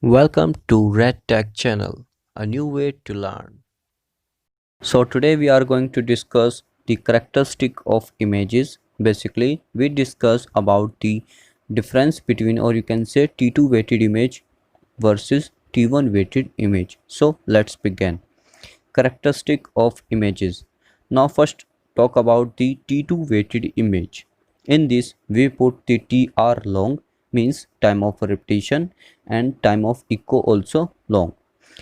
Welcome to Red Tech channel, a new way to learn. So today we are going to discuss the characteristic of images. Basically, we discuss about the difference between, or you can say, T2 weighted image versus T1 weighted image. So let's begin. Characteristic of images. Now first talk about the T2 weighted image. In this we put the TR long, means time of repetition, and time of echo also long.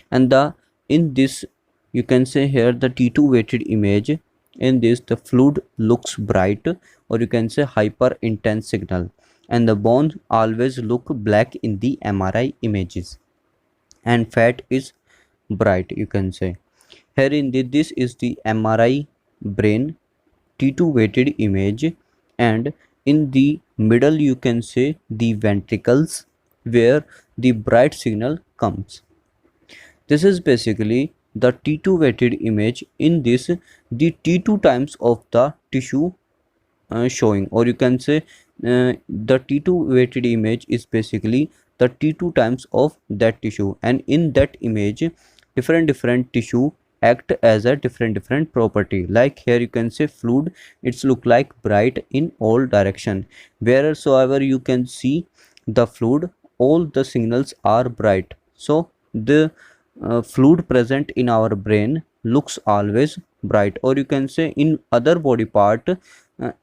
And the in this you can say here the T2 weighted image, in this the fluid looks bright, or you can say hyper intense signal, and the bones always look black in the MRI images, and fat is bright, you can say. Here in this is the MRI brain T2 weighted image, and in the middle you can say the ventricles where the bright signal comes. This is basically the T2 weighted image. In this the T2 times of the tissue showing, or you can say the T2 weighted image is basically the T2 times of that tissue, and in that image different tissue act as a different property. Like here you can say fluid, it's look like bright in all direction. Wheresoever you can see the fluid, all the signals are bright. So the fluid present in our brain looks always bright, or you can say in other body part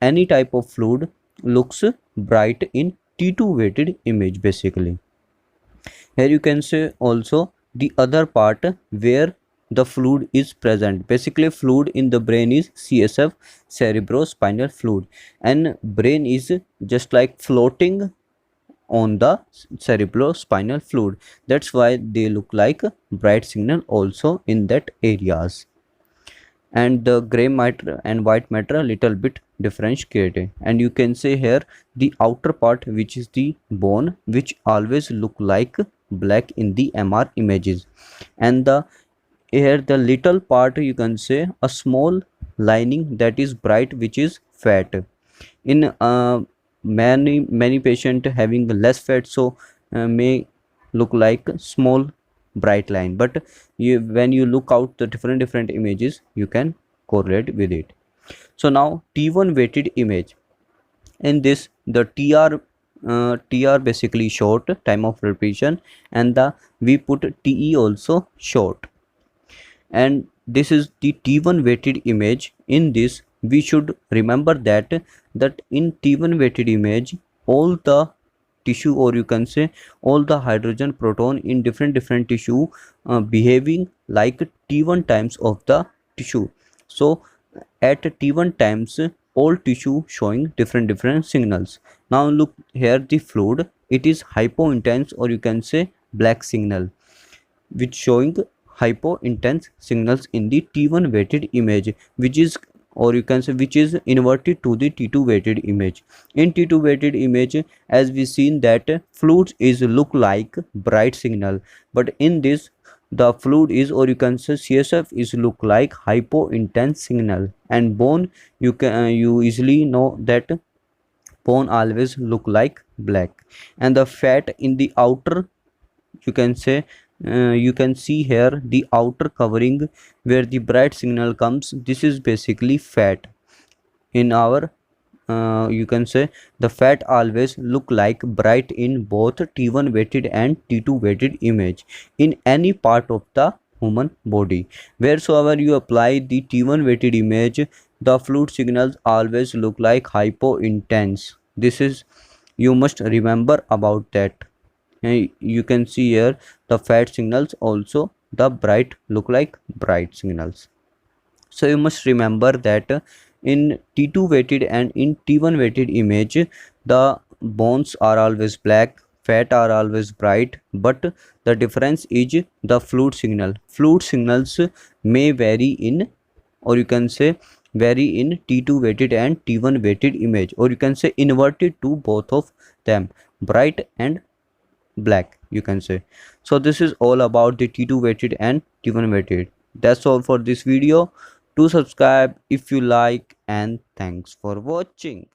any type of fluid looks bright in T2 weighted image. Basically here you can say also the other part where the fluid is present. Basically fluid in the brain is CSF, cerebrospinal fluid, and brain is just like floating on the cerebrospinal fluid. That's why they look like bright signal also in that areas. And the gray matter and white matter a little bit differentiated. And you can say here the outer part, which is the bone, which always look like black in the MR images, and the here the little part you can say a small lining that is bright, which is fat. In many patient having less fat, so may look like small bright line, but when you look out the different images you can correlate with it. So now T1 weighted image. In this the TR basically short, time of repetition, and the we put TE also short, and this is the T1 weighted image. In this we should remember that in T1 weighted image all the tissue, or you can say all the hydrogen proton in different tissue behaving like T1 times of the tissue. So at T1 times all tissue showing different signals. Now look here the fluid, it is hypo intense, or you can say black signal, which showing hypo intense signals in the T1 weighted image, which is, or you can say which is inverted to the T2 weighted image. In T2 weighted image, as we seen that fluid is look like bright signal, but in this the fluid is, or you can say CSF is look like hypo intense signal. And bone, you can you easily know that bone always look like black, and the fat in the outer, you can say you can see here the outer covering where the bright signal comes. This is basically fat in our you can say the fat always look like bright in both T1 weighted and T2 weighted image in any part of the human body. Wheresoever you apply the T1 weighted image, the fluid signals always look like hypo intense. This is, you must remember about that. You can see here the fat signals also the bright look like bright signals. So you must remember that in T2 weighted and in T1 weighted image the bones are always black, fat are always bright, but the difference is the fluid signal. Fluid signals may vary in, or you can say vary in T2 weighted and T1 weighted image, or you can say inverted to both of them, bright and black, you can say. So this is all about the T2 weighted and T1 weighted. That's all for this video. Do subscribe if you like, and thanks for watching.